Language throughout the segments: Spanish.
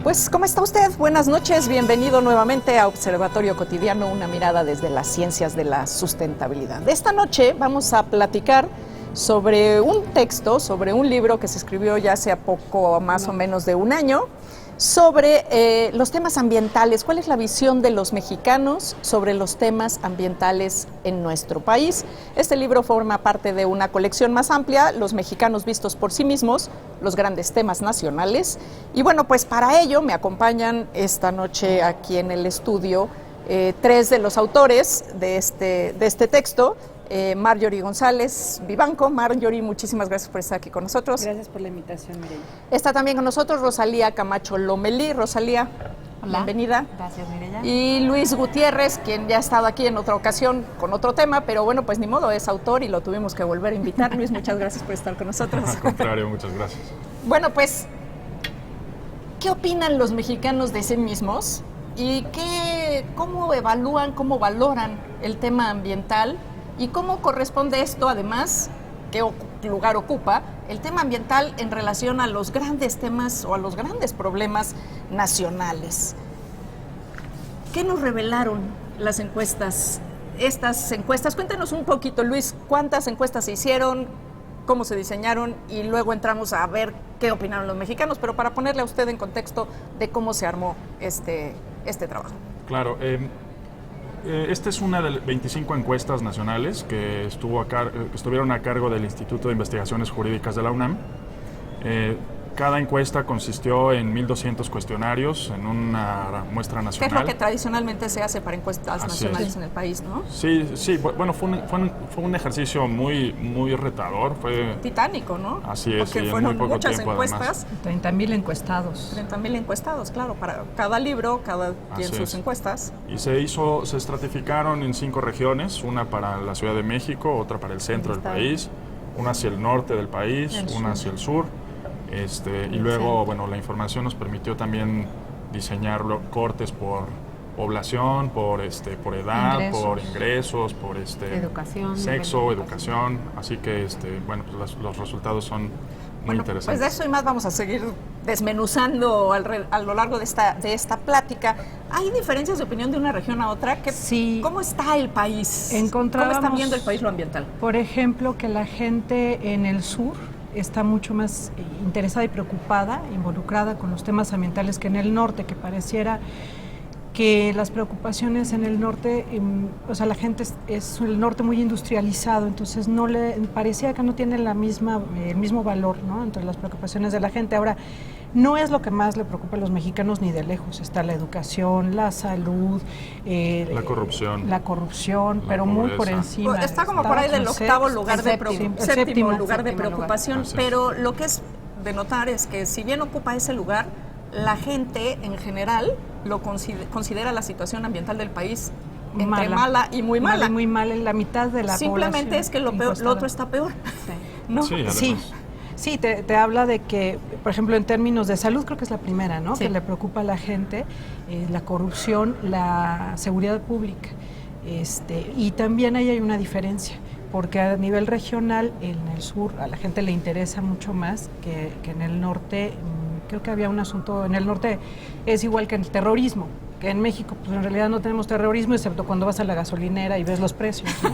Pues, ¿cómo está usted? Buenas noches, bienvenido nuevamente a Observatorio Cotidiano, una mirada desde las ciencias de la sustentabilidad. Esta noche vamos a platicar sobre un texto, sobre un libro que se escribió ya hace poco más o menos de un año, sobre los temas ambientales. ¿Cuál es la visión de los mexicanos sobre los temas ambientales en nuestro país? Este libro forma parte de una colección más amplia, Los mexicanos vistos por sí mismos, los grandes temas nacionales. Y bueno, pues para ello me acompañan esta noche aquí en el estudio tres de los autores de este texto. Marjorie González Vivanco. Marjorie, muchísimas gracias por estar aquí con nosotros. Gracias por la invitación, Mireya. Está también con nosotros Rosalía Camacho Lomelí. Rosalía, hola. Bienvenida. Gracias, Mireya. Y Luis Gutiérrez, quien ya ha estado aquí en otra ocasión con otro tema, pero bueno, pues ni modo, es autor y lo tuvimos que volver a invitar. Luis, muchas gracias por estar con nosotros. Al contrario, muchas gracias. Bueno, pues, ¿qué opinan los mexicanos de sí mismos? ¿Y cómo evalúan, cómo valoran el tema ambiental? ¿Y cómo corresponde esto, además, qué lugar ocupa el tema ambiental en relación a los grandes temas o a los grandes problemas nacionales? ¿Qué nos revelaron las encuestas? Estas encuestas, cuéntanos un poquito, Luis, ¿cuántas encuestas se hicieron? ¿Cómo se diseñaron? Y luego entramos a ver qué opinaron los mexicanos, pero para ponerle a usted en contexto de cómo se armó este trabajo. Claro, esta es una de 25 encuestas nacionales que estuvieron a cargo del Instituto de Investigaciones Jurídicas de la UNAM. Cada encuesta consistió en 1,200 cuestionarios en una muestra nacional. ¿Qué es lo que tradicionalmente se hace para encuestas nacionales en el país, no? Sí, bueno, fue un ejercicio muy retador. Fue titánico, ¿no? Así es. Porque fueron muchas encuestas. 30,000 encuestados. 30,000 encuestados, claro, para cada libro, cada quien sus encuestas. Y se estratificaron en 5 regiones, una para la Ciudad de México, otra para el centro del país, una hacia el norte del país, una hacia el sur. Y luego, bueno, la información nos permitió también diseñar cortes por población, por edad, por ingresos, por educación, sexo, educación. Así que, bueno, pues los resultados son muy interesantes. Pues de eso y más vamos a seguir desmenuzando a lo largo de esta plática. ¿Hay diferencias de opinión de una región a otra? Sí. ¿Cómo está el país? ¿Cómo están viendo el país lo ambiental? Por ejemplo, que la gente en el sur está mucho más interesada y preocupada, involucrada con los temas ambientales que en el norte, que pareciera que las preocupaciones en el norte, o sea, la gente es el norte muy industrializado, entonces parecía que no tiene el mismo valor, ¿no?, entre las preocupaciones de la gente. Ahora, no es lo que más le preocupa a los mexicanos ni de lejos. Está la educación, la salud, la corrupción, pero pobreza. Muy por encima. Está como por ahí del octavo lugar séptimo lugar de preocupación, pero lo que es de notar es que si bien ocupa ese lugar, la gente en general lo considera la situación ambiental del país entre mala y muy mala. Muy mala en la mitad de la población. Simplemente es que lo otro está peor. ¿No? Sí, además. Sí, te habla de que, por ejemplo, en términos de salud, creo que es la primera, ¿no?, sí, que le preocupa a la gente, la corrupción, la seguridad pública. Y también ahí hay una diferencia, porque a nivel regional, en el sur, a la gente le interesa mucho más que en el norte. Creo que había un asunto, en el norte es igual que el terrorismo, que en México pues en realidad no tenemos terrorismo, excepto cuando vas a la gasolinera y ves los precios, ¿no?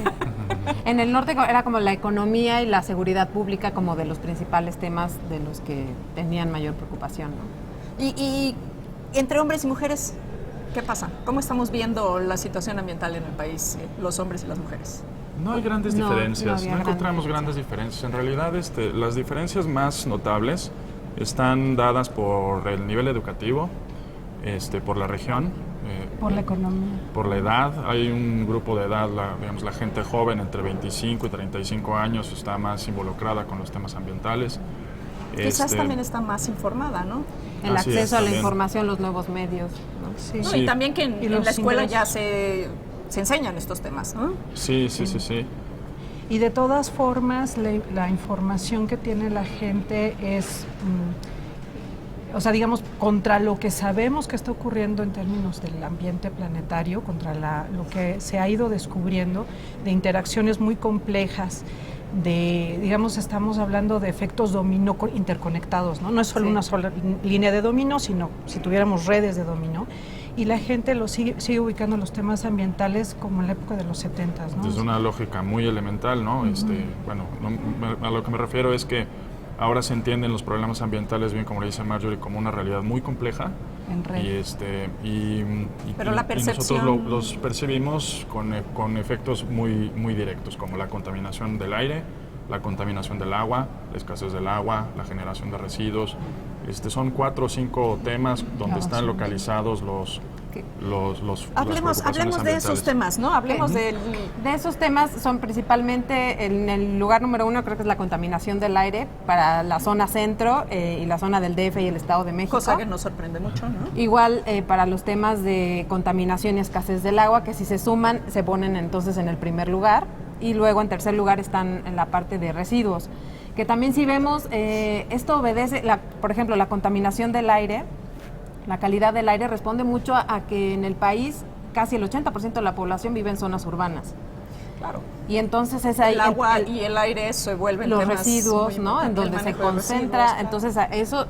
En el norte era como la economía y la seguridad pública como de los principales temas de los que tenían mayor preocupación, ¿no? Y entre hombres y mujeres, ¿qué pasa? ¿Cómo estamos viendo la situación ambiental en el país, los hombres y las mujeres? No hay grandes diferencias, no encontramos grandes diferencias. En realidad, las diferencias más notables están dadas por el nivel educativo, por la región, por la economía, por la edad. Hay un grupo de edad, la gente joven entre 25 y 35 años está más involucrada con los temas ambientales. Quizás también está más informada, ¿no? El acceso a la información, los nuevos medios, ¿no? Sí. No, y también que en la escuela ya se enseñan estos temas, ¿no? Sí. Y de todas formas, la información que tiene la gente es, o sea, digamos, contra lo que sabemos que está ocurriendo en términos del ambiente planetario, contra lo que se ha ido descubriendo de interacciones muy complejas digamos, estamos hablando de efectos dominó interconectados, ¿no? No es solo una sola línea de dominó, sino si tuviéramos redes de dominó. Y la gente sigue ubicando los temas ambientales como en la época de los 70s, ¿no? Es una lógica muy elemental, ¿no? Bueno, a lo que me refiero es que ahora se entienden los problemas ambientales, bien como le dice Marjorie, como una realidad muy compleja. En red. Pero la percepción... Y nosotros los percibimos con efectos muy, muy directos, como la contaminación del aire, la contaminación del agua, la escasez del agua, la generación de residuos. Son 4 o 5 temas donde están localizados los Hablemos de esos temas, ¿no? Hablemos de esos temas. Son principalmente, en el lugar número 1 creo que es la contaminación del aire para la zona centro y la zona del DF y el Estado de México. Cosa que nos sorprende mucho, ¿no? Igual para los temas de contaminación y escasez del agua, que si se suman se ponen entonces en el primer lugar, y luego en tercer lugar están en la parte de residuos, que también si vemos, esto obedece, por ejemplo, la contaminación del aire. La calidad del aire responde mucho a que en el país casi el 80% de la población vive en zonas urbanas. Claro. Y entonces es ahí... El agua y el aire se vuelven los temas residuos, ¿no? En donde se concentra. Residuos, entonces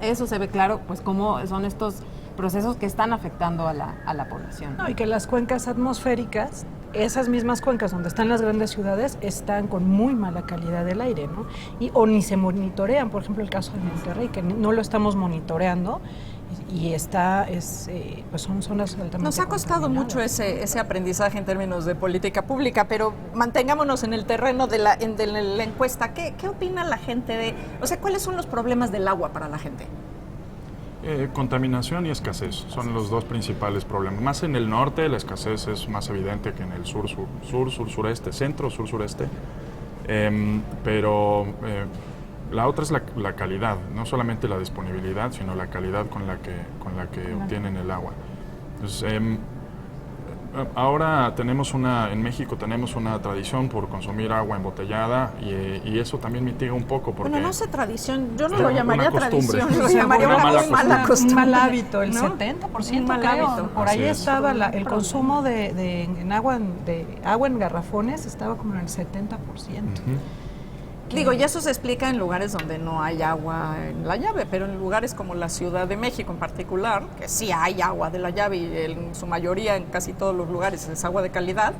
eso se ve claro, pues cómo son estos procesos que están afectando a la población. No, y que las cuencas atmosféricas, esas mismas cuencas donde están las grandes ciudades, están con muy mala calidad del aire, ¿no? O ni se monitorean, por ejemplo, el caso de Monterrey, que no lo estamos monitoreando. Y pues son zonas altamente Nos ha costado mucho ese aprendizaje en términos de política pública, pero mantengámonos en el terreno de la encuesta. ¿Qué opina la gente cuáles son los problemas del agua para la gente? Contaminación y escasez son los dos principales problemas. Más en el norte la escasez es más evidente que en el sur-sureste, centro-sur-sureste, pero la otra es la calidad, no solamente la disponibilidad, sino la calidad con la que obtienen el agua. Entonces, ahora en México tenemos una tradición por consumir agua embotellada y eso también mitiga un poco porque... Bueno, no sé tradición, yo no lo llamaría tradición, lo Sí, llamaría una muy mala costumbre. Un mal hábito, el ¿no? 70% mal creo. hábito. Por Así ahí es. estaba el consumo de agua en garrafones, estaba como en el 70%. Digo, y eso se explica en lugares donde no hay agua en la llave, pero en lugares como la Ciudad de México en particular, que sí hay agua de la llave y en su mayoría, en casi todos los lugares, es agua de calidad,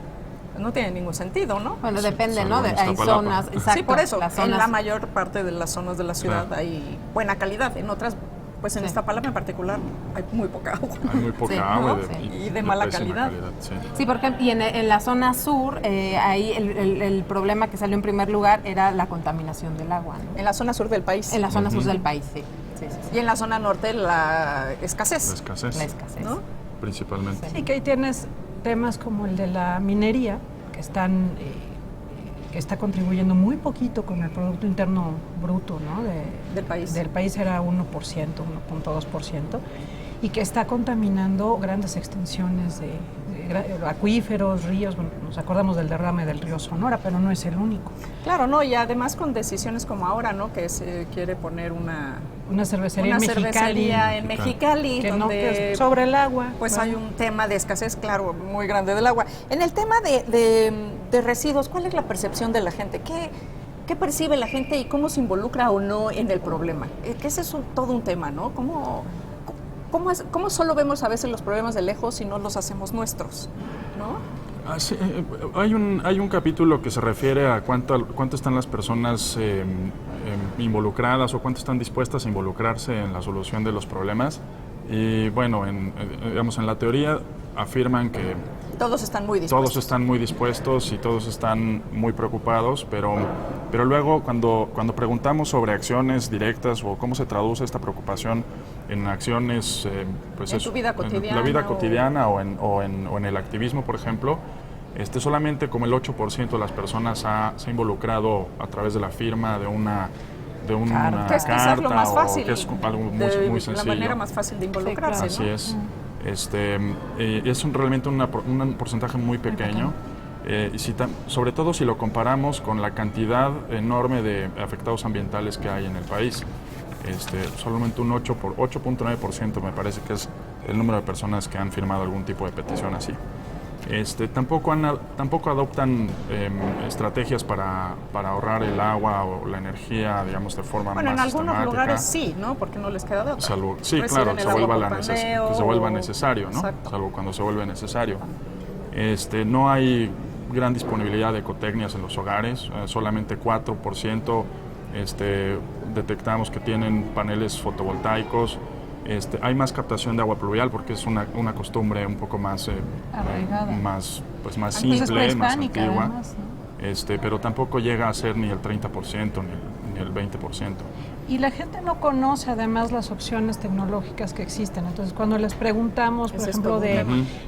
pues no tiene ningún sentido, ¿no? Bueno, depende, salvo ¿no? en Hay Iztapalapa. zonas, exacto. Sí, por eso, las en zonas, la mayor parte de las zonas de la ciudad hay buena calidad, en otras, pues en Iztapalapa en particular, hay muy poca agua. Hay muy poca Sí, agua ¿no? Y de mala pésima calidad. Sí. Sí, porque y en la zona sur, ahí el problema que salió en primer lugar era la contaminación del agua, ¿no? En la zona sur del país. En la zona sur del país, sí. Sí. Y en la zona norte la escasez. La escasez, La escasez. ¿No? principalmente. Sí, que ahí tienes temas como el de la minería, que está contribuyendo muy poquito con el Producto Interno Bruto, ¿no? Del país. Del país era 1%, 1.2%, y que está contaminando grandes extensiones de acuíferos, ríos. Bueno, nos acordamos del derrame del río Sonora, pero no es el único. Claro, no, y además con decisiones como ahora, ¿no? Que se quiere poner una cervecería en Mexicali, que donde no, que es sobre el agua. pues bueno, hay un tema de escasez, claro, muy grande del agua. En el tema de residuos, ¿cuál es la percepción de la gente? ¿Qué percibe la gente y cómo se involucra o no en el problema? Que ese es todo un tema, ¿no? ¿Cómo solo vemos a veces los problemas de lejos y no los hacemos nuestros, ¿no? Sí, hay un capítulo que se refiere a cuánto están las personas involucradas o cuánto están dispuestas a involucrarse en la solución de los problemas. Y bueno, digamos, en la teoría afirman que todos están muy dispuestos. todos están muy dispuestos y todos están muy preocupados, pero luego cuando preguntamos sobre acciones directas o cómo se traduce esta preocupación en acciones, pues en tu vida cotidiana, en la vida cotidiana o en el activismo, por ejemplo, solamente como el 8% de las personas se ha involucrado a través de la firma de una Claro, que es carta, quizás lo más o fácil, que es algo muy sencillo. la manera más fácil de involucrarse, Así ¿no? es. Es realmente un porcentaje muy pequeño, sobre todo si lo comparamos con la cantidad enorme de afectados ambientales que hay en el país. Solamente un 8.9% me parece que es el número de personas que han firmado algún tipo de petición así. Tampoco adoptan estrategias para ahorrar el agua o la energía, digamos, de forma bueno, más en algunos sistemática. lugares sí, ¿no? Porque no les queda de otra. Sí, claro, que se vuelva necesario, ¿no? Exacto. Salvo cuando se vuelve necesario. No hay gran disponibilidad de ecotecnias en los hogares, solamente 4% detectamos que tienen paneles fotovoltaicos. Hay más captación de agua pluvial porque es una costumbre un poco más arraigada, más Entonces, simple, más antigua, además, ¿no? pero tampoco llega a ser ni el 30% ni el 20%. Y la gente no conoce además las opciones tecnológicas que existen. Entonces, cuando les preguntamos, por ejemplo, de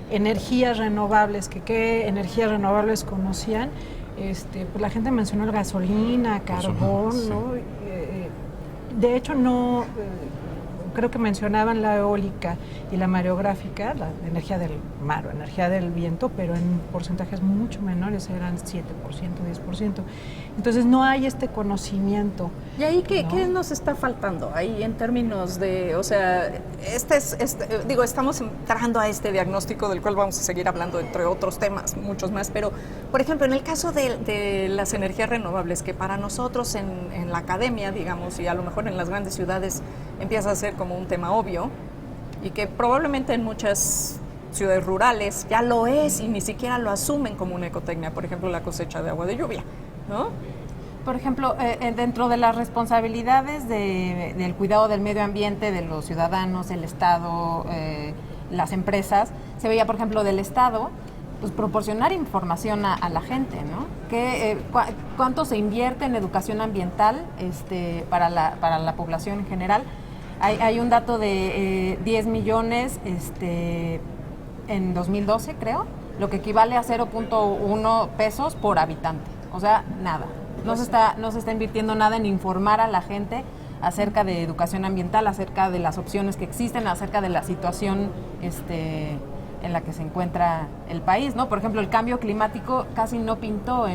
energías renovables, qué energías renovables conocían, pues la gente mencionó la gasolina, carbón, sí. ¿no? De hecho, no... creo que mencionaban la eólica y la mareográfica, la energía del mar o energía del viento, pero en porcentajes mucho menores, eran 7%, 10%. Entonces no hay este conocimiento. ¿Y ahí qué nos está faltando? Ahí en términos de, o sea, estamos entrando a este diagnóstico del cual vamos a seguir hablando entre otros temas, muchos más, pero por ejemplo, en el caso de las energías renovables, que para nosotros en la academia, digamos, y a lo mejor en las grandes ciudades empieza a ser como un tema obvio, y que probablemente en muchas ciudades rurales ya lo es y ni siquiera lo asumen como una ecotecnia, por ejemplo, la cosecha de agua de lluvia, ¿no? Por ejemplo, dentro de las responsabilidades del cuidado del medio ambiente, de los ciudadanos, el Estado, las empresas, se veía, por ejemplo, del Estado, pues proporcionar información a la gente, ¿no? ¿Cuánto se invierte en educación ambiental para la población en general? Hay un dato de 10 millones en 2012, creo, lo que equivale a 0.1 pesos por habitante. O sea, nada. No se está invirtiendo nada en informar a la gente acerca de educación ambiental, acerca de las opciones que existen, acerca de la situación en la que se encuentra el país, ¿no? Por ejemplo, el cambio climático casi no pintó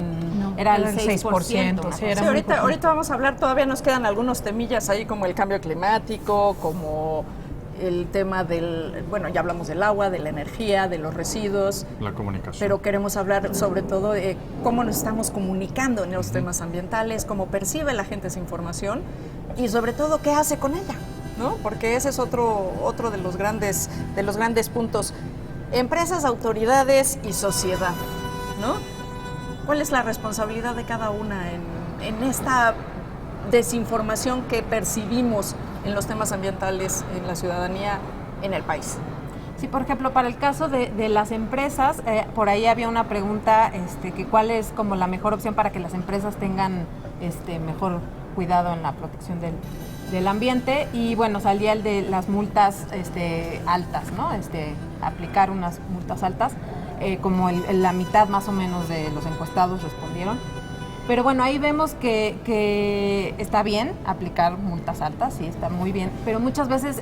era el 6%. Sí, era ahorita vamos a hablar, todavía nos quedan algunos temillas ahí como el cambio climático, como el tema ya hablamos del agua, de la energía, de los residuos. La comunicación. Pero queremos hablar sobre todo de cómo nos estamos comunicando en los temas ambientales, cómo percibe la gente esa información y sobre todo qué hace con ella, ¿no? Porque ese es otro de los grandes puntos. Empresas, autoridades y sociedad, ¿no? ¿Cuál es la responsabilidad de cada una en esta desinformación que percibimos en los temas ambientales en la ciudadanía en el país? Sí, por ejemplo, para el caso de las empresas, por ahí había una pregunta, que cuál es como la mejor opción para que las empresas tengan mejor cuidado en la protección del ambiente, y bueno, salía el de las multas altas, ¿no? Aplicar unas multas altas, como la mitad más o menos de los encuestados respondieron. Pero bueno, ahí vemos que está bien aplicar multas altas, sí, está muy bien, pero muchas veces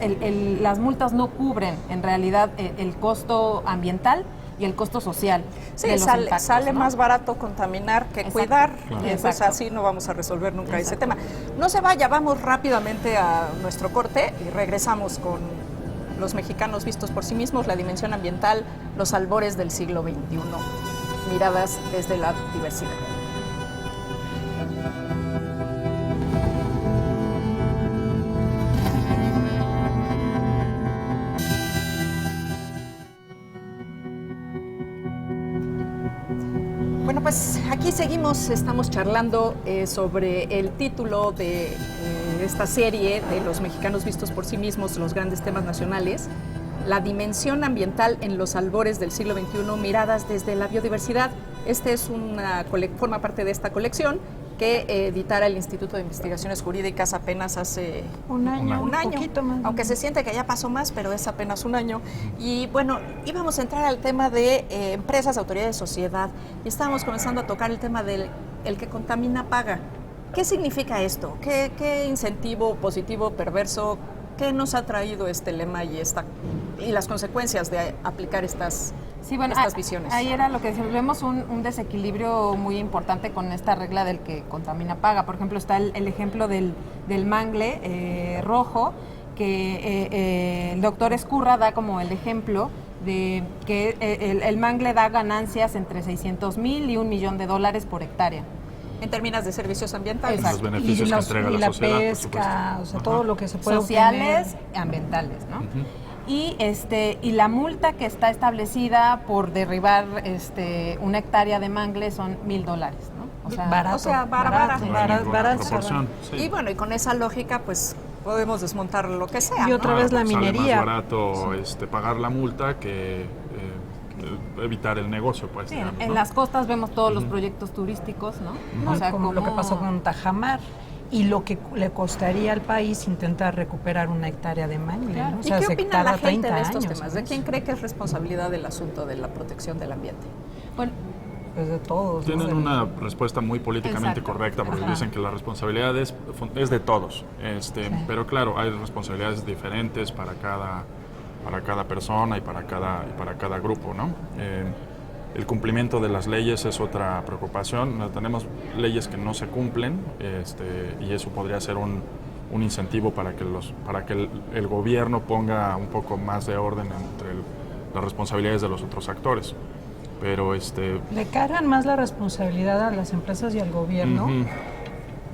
las multas no cubren en realidad el costo ambiental y el costo social. Sí, de los impactos, sale ¿no? más barato contaminar que Exacto. cuidar, Claro. y pues así no vamos a resolver nunca ese tema. No se vaya, vamos rápidamente a nuestro corte y regresamos con los mexicanos vistos por sí mismos, la dimensión ambiental, los albores del siglo XXI, miradas desde la diversidad. Bueno, pues aquí seguimos, estamos charlando sobre el título de esta serie de los mexicanos vistos por sí mismos, los grandes temas nacionales, la dimensión ambiental en los albores del siglo XXI, miradas desde la biodiversidad. Forma parte de esta colección que editara el Instituto de Investigaciones Jurídicas apenas hace un año, un año, poquito más. aunque se siente que ya pasó más, pero es apenas un año. Y bueno, íbamos a entrar al tema de empresas, autoridades, sociedad, y estábamos comenzando a tocar el tema del el que contamina paga. ¿Qué significa esto? ¿Qué incentivo positivo, perverso, qué nos ha traído este lema y las consecuencias de aplicar estas visiones? Ahí era lo que decíamos, vemos un desequilibrio muy importante con esta regla del que contamina paga. Por ejemplo, está el ejemplo del mangle rojo, que el doctor Escurra da como el ejemplo de que el mangle da ganancias entre 600,000 y $1 millón por hectárea. En términos de servicios ambientales. Los beneficios que entrega y la la sociedad, pesca, o sea, todo lo que se puede sociales y ambientales, ¿no? Y y la multa que está establecida por derribar una hectárea de mangle son $1,000, ¿no? O sea, barato. Proporción, sí. Y bueno, y con esa lógica, pues podemos desmontar lo que sea. Y otra vez la sale minería. más barato pagar la multa que evitar el negocio, pues. Sí, digamos, en ¿no? las costas vemos todos los proyectos turísticos, ¿no? O sea, como lo que pasó con Tajamar y lo que le costaría al país intentar recuperar una hectárea de mangle. Claro. ¿no? O ¿Y sea, qué se opina tarda la gente 30 de estos años, temas? ¿De ¿no? quién cree que es responsabilidad del asunto de la protección del ambiente? Bueno, Pues de todos. Tienen ¿no? una respuesta muy políticamente Exacto. correcta porque Ajá. dicen que la responsabilidad es de todos. Pero claro, hay responsabilidades diferentes para cada persona y para cada grupo, ¿no? El cumplimiento de las leyes es otra preocupación. Tenemos leyes que no se cumplen y eso podría ser un incentivo para que el gobierno ponga un poco más de orden entre las responsabilidades de los otros actores. Pero Le cargan más la responsabilidad a las empresas y al gobierno,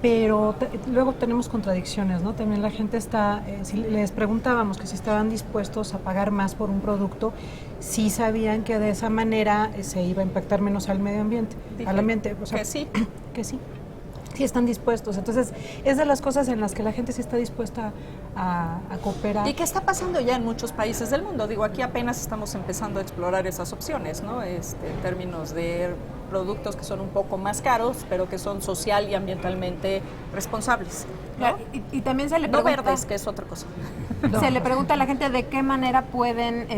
pero luego tenemos contradicciones, ¿no? También la gente está, si les preguntábamos que si estaban dispuestos a pagar más por un producto, sí sabían que de esa manera se iba a impactar menos al medio ambiente, al ambiente. O sea, Que sí. Que sí. Sí están dispuestos. Entonces, es de las cosas en las que la gente sí está dispuesta a cooperar. ¿Y qué está pasando ya en muchos países del mundo? Digo, aquí apenas estamos empezando a explorar esas opciones, ¿no? En términos de productos que son un poco más caros, pero que son social y ambientalmente responsables, ¿no? y también se le No pregunta, verdes, que es otra cosa. se le pregunta a la gente de qué manera pueden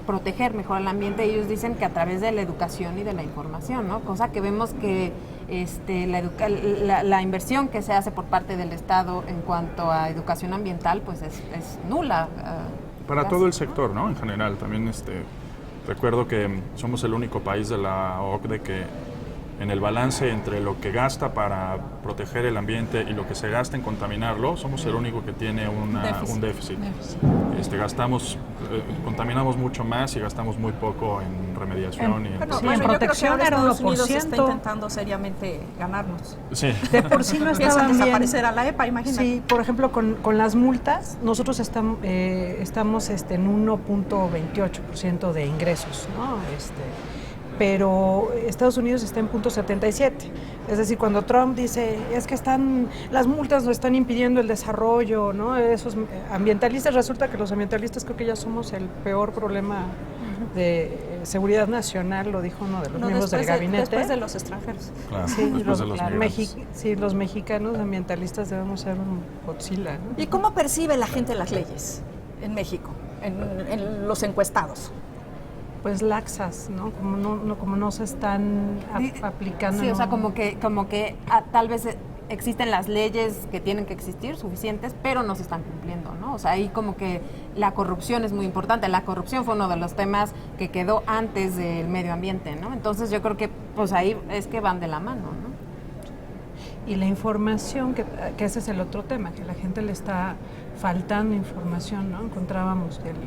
proteger mejor el ambiente. Ellos dicen que a través de la educación y de la información, ¿no? Cosa que vemos que la inversión que se hace por parte del Estado en cuanto a educación ambiental pues es nula. para todo el sector, ¿no? En general, también recuerdo que somos el único país de la OCDE que en el balance entre lo que gasta para proteger el ambiente y lo que se gasta en contaminarlo, somos el único que tiene un déficit. Contaminamos mucho más y gastamos muy poco en remediación. en protección era Estados Unidos 1%. está intentando seriamente ganarnos. Sí. De por sí no Empiezan a estaban bien. desaparecer a la EPA, imagínate. Sí, por ejemplo, con las multas, nosotros estamos en 1.28% de ingresos, ¿no? Pero Estados Unidos está en 0.77. Es decir, cuando Trump dice, es que las multas no están impidiendo el desarrollo, ¿no? Esos ambientalistas, resulta que los ambientalistas creo que ya somos el peor problema de seguridad nacional, lo dijo uno de los miembros del gabinete. Después de los extranjeros. Claro, Sí, después de los migrantes. los mexicanos ambientalistas debemos ser un Godzilla, ¿no? ¿Y cómo percibe la gente las leyes en México, en los encuestados? Pues laxas, ¿no? Como no se están aplicando. Sí, ¿no? o sea, como que tal vez existen las leyes que tienen que existir, suficientes, pero no se están cumpliendo, ¿no? O sea, ahí como que la corrupción es muy importante. La corrupción fue uno de los temas que quedó antes del medio ambiente, ¿no? Entonces yo creo que pues ahí es que van de la mano, ¿no? Y la información, que ese es el otro tema, que a la gente le está faltando información, ¿no? Encontrábamos que el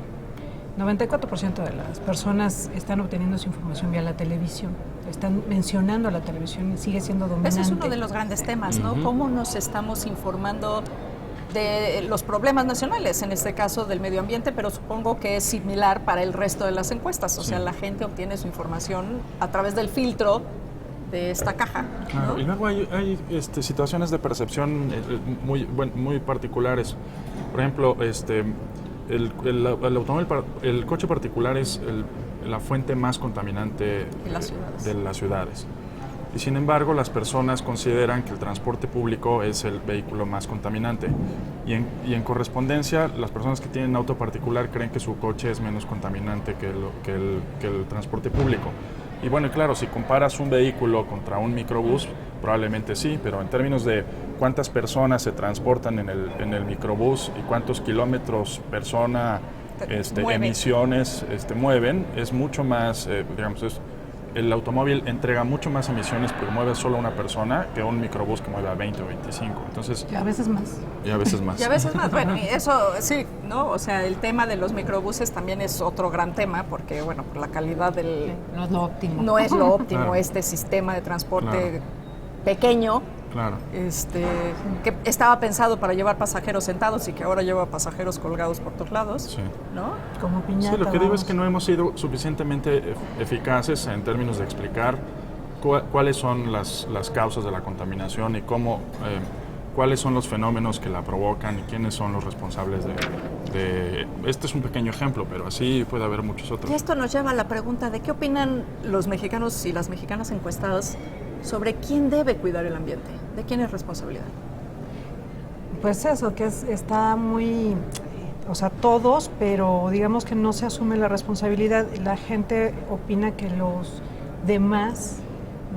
94% de las personas están obteniendo su información vía la televisión, están mencionando la televisión y sigue siendo dominante. Ese es uno de los grandes temas, ¿no? ¿Cómo nos estamos informando de los problemas nacionales, en este caso del medio ambiente, pero supongo que es similar para el resto de las encuestas? O sea, la gente obtiene su información a través del filtro de esta caja, ¿no? Claro, y luego hay situaciones de percepción muy particulares. Por ejemplo, el coche particular es la fuente más contaminante de las ciudades. Y sin embargo, las personas consideran que el transporte público es el vehículo más contaminante. Y en correspondencia, las personas que tienen auto particular creen que su coche es menos contaminante que el transporte público. Y bueno, claro, si comparas un vehículo contra un microbús, probablemente sí, pero en términos de cuántas personas se transportan en el microbús y cuántos kilómetros persona emisiones mueven, es mucho más, el automóvil entrega mucho más emisiones porque mueve solo una persona que un microbús que mueve a 20 o 25. Entonces, Y a veces más. y a veces más. Y a veces más, bueno, y eso sí, ¿no? O sea, el tema de los microbuses también es otro gran tema porque, bueno, por la calidad del... No es lo óptimo. No es lo óptimo Claro. este sistema de transporte Claro. pequeño, Claro. que estaba pensado para llevar pasajeros sentados y que ahora lleva pasajeros colgados por todos lados, Sí. ¿no? Como piñata. Sí, lo que digo es vamos. que no hemos sido suficientemente eficaces en términos de explicar cuáles son las causas de la contaminación y cómo, cuáles son los fenómenos que la provocan y quiénes son los responsables de... Este es un pequeño ejemplo, pero así puede haber muchos otros. Y esto nos lleva a la pregunta de qué opinan los mexicanos y las mexicanas encuestadas sobre quién debe cuidar el ambiente, de quién es responsabilidad. Pues eso, que está muy, o sea, todos, pero digamos que no se asume la responsabilidad. La gente opina que los demás,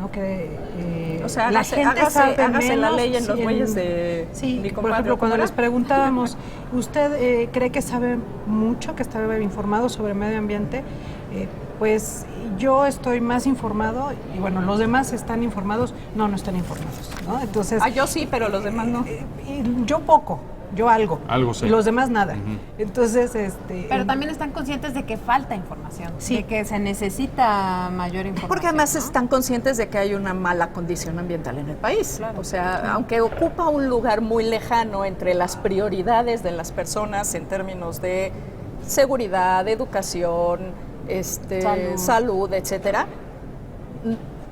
¿no? Que O sea, la hágase- gente hágase- sabe hágase la menos, ley en los sí, bueyes de Sí, mi por compadre, ejemplo, ¿cómo cuando era? les preguntábamos, ¿usted cree que sabe mucho, que está informado sobre medio ambiente? Pues yo estoy más informado y bueno, los demás están informados, no están informados, ¿no? Entonces, Yo sí, pero los demás no. y yo poco, yo algo. Algo sé. Y los demás nada. Ujú. Entonces, Pero también están conscientes de que falta información, Sí. de que se necesita mayor información. Porque además ¿no? están conscientes de que hay una mala condición ambiental en el país. Claro. O sea, aunque ocupa un lugar muy lejano entre las prioridades de las personas en términos de seguridad, educación, salud, etcétera,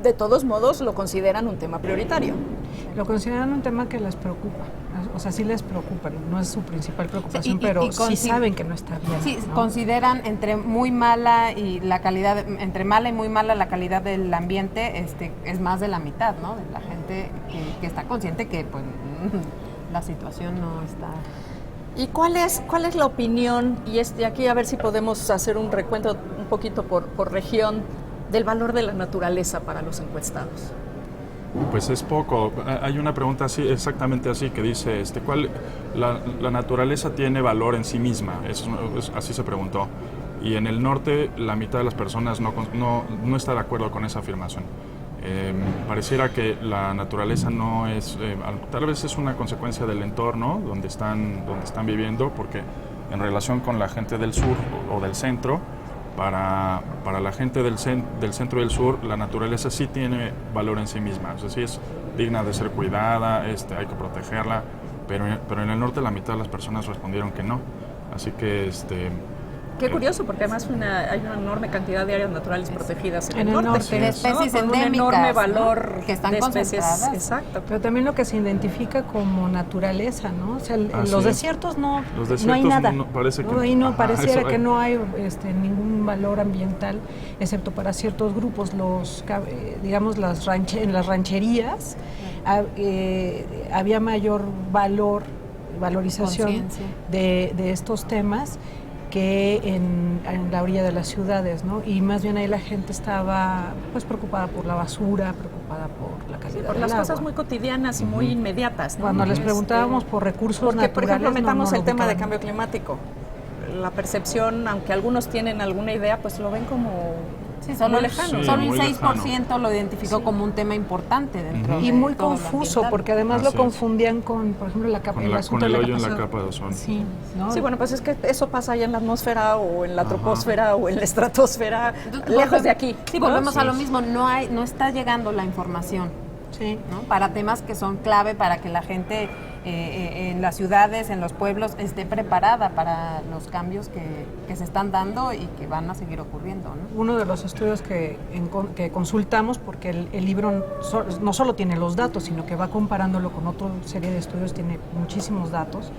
de todos modos lo consideran un tema prioritario. lo consideran un tema que les preocupa. O sea, sí les preocupa, no es su principal preocupación, Y pero sí consi- saben que no está bien. Sí, ¿no? consideran entre muy mala y la calidad, entre mala y muy mala la calidad del ambiente, es más de la mitad, ¿no? De la gente que está consciente que pues la situación no está. ¿Y cuál es la opinión, y aquí a ver si podemos hacer un recuento un poquito por región, del valor de la naturaleza para los encuestados? Pues es poco. Hay una pregunta así, exactamente así, que dice, la naturaleza tiene valor en sí misma. Así se preguntó. Y en el norte la mitad de las personas no está de acuerdo con esa afirmación. Pareciera que la naturaleza no es, tal vez es una consecuencia del entorno donde están viviendo, porque en relación con la gente del sur o del centro, para la gente del centro y del sur, la naturaleza sí tiene valor en sí misma, o sea, sí es digna de ser cuidada, hay que protegerla, pero en el norte la mitad de las personas respondieron que no, así que Qué curioso, porque además hay una enorme cantidad de áreas naturales protegidas en el norte. De especies Con un endémicas, enorme ¿no? valor que están de especies. concentradas. Exacto. Pero también lo que se identifica como naturaleza, ¿no? O sea, Así los es. desiertos no Los hay desiertos nada. parece que Ahí no ajá, pareciera eso, que no hay ningún valor ambiental, excepto para ciertos grupos. Digamos, en las rancherías había mayor valorización Conciencia. de estos temas que en la orilla de las ciudades, ¿no? Y más bien ahí la gente estaba pues preocupada por la basura, preocupada por la calidad Por del las agua. cosas muy cotidianas y muy inmediatas, ¿no? Cuando les preguntábamos por recursos porque, naturales, por ejemplo, metamos no el tema de ubicaban. cambio climático. La percepción, aunque algunos tienen alguna idea, pues lo ven como Sí, muy lejano. Sí, solo un muy 6% lo identificó como un tema importante dentro Ujú. Y de muy todo lo confuso, ambiental. porque además Así lo es. confundían con, por ejemplo, la capa, con asunto el de hoyo en la ozono. capa de ozono. Sí, ¿no? Sí, bueno, pues es que eso pasa allá en la atmósfera o en la troposfera o en la estratosfera, Entonces, lejos de aquí. Sí, ¿no? volvemos a lo Sí. mismo, no está llegando la información, Sí. ¿no? Para temas que son clave para que la gente en las ciudades, en los pueblos, esté preparada para los cambios que se están dando y que van a seguir ocurriendo, ¿no? Uno de los estudios que consultamos, porque el libro no solo tiene los datos, sino que va comparándolo con otra serie de estudios, tiene muchísimos datos,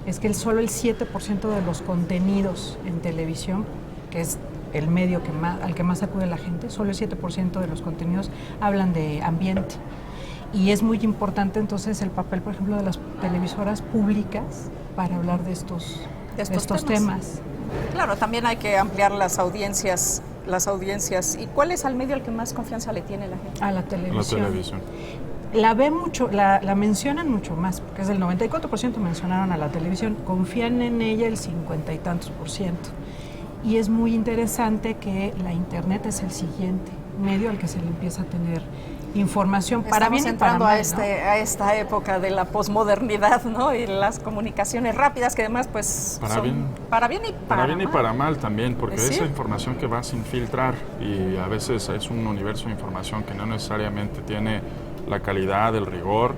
es que solo el 7% de los contenidos en televisión, que es el medio al que más acude la gente, solo el 7% de los contenidos hablan de ambiente. Y es muy importante entonces el papel, por ejemplo, de las televisoras públicas para hablar de estos temas. Claro, también hay que ampliar las audiencias. ¿Y cuál es al medio al que más confianza le tiene la gente? A la La televisión. televisión. La ve mucho, la mencionan mucho más, porque es del 94% mencionaron a la televisión, confían en ella el 50 y tantos %. Y es muy interesante que la internet es el siguiente. medio al que se le empieza a tener información para bien y para entrando mal, a esta época de la posmodernidad, ¿no? Y las comunicaciones rápidas que además pues Para son bien. para bien y Para para bien y mal. para mal también, porque Sí. esa información que va sin filtrar y a veces es un universo de información que no necesariamente tiene la calidad, el rigor,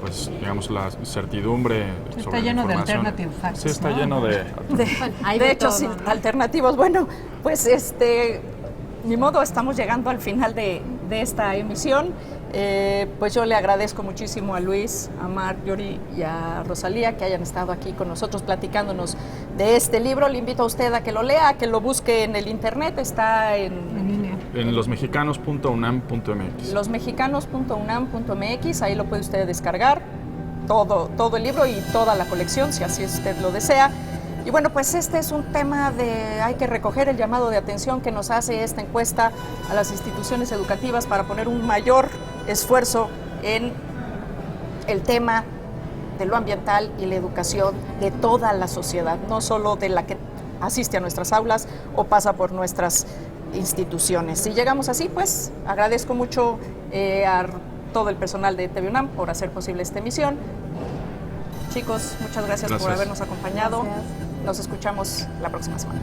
pues digamos la certidumbre Está sobre la lleno de información. alternative facts, Sí, está ¿no? lleno de Hay De de hecho, todo, sin ¿no? alternativos. Bueno, pues ni modo, estamos llegando al final de esta emisión. Pues yo le agradezco muchísimo a Luis, a Marjorie y a Rosalía que hayan estado aquí con nosotros platicándonos de este libro. Le invito a usted a que lo lea, a que lo busque en el internet, está En línea. en losmexicanos.unam.mx. losmexicanos.unam.mx, ahí lo puede usted descargar, todo el libro y toda la colección, si así usted lo desea. Y bueno, pues este es un tema hay que recoger el llamado de atención que nos hace esta encuesta a las instituciones educativas para poner un mayor esfuerzo en el tema de lo ambiental y la educación de toda la sociedad, no solo de la que asiste a nuestras aulas o pasa por nuestras instituciones. Si llegamos así, pues agradezco mucho a todo el personal de TV UNAM por hacer posible esta emisión. Chicos, muchas gracias por habernos acompañado. Gracias. Nos escuchamos la próxima semana.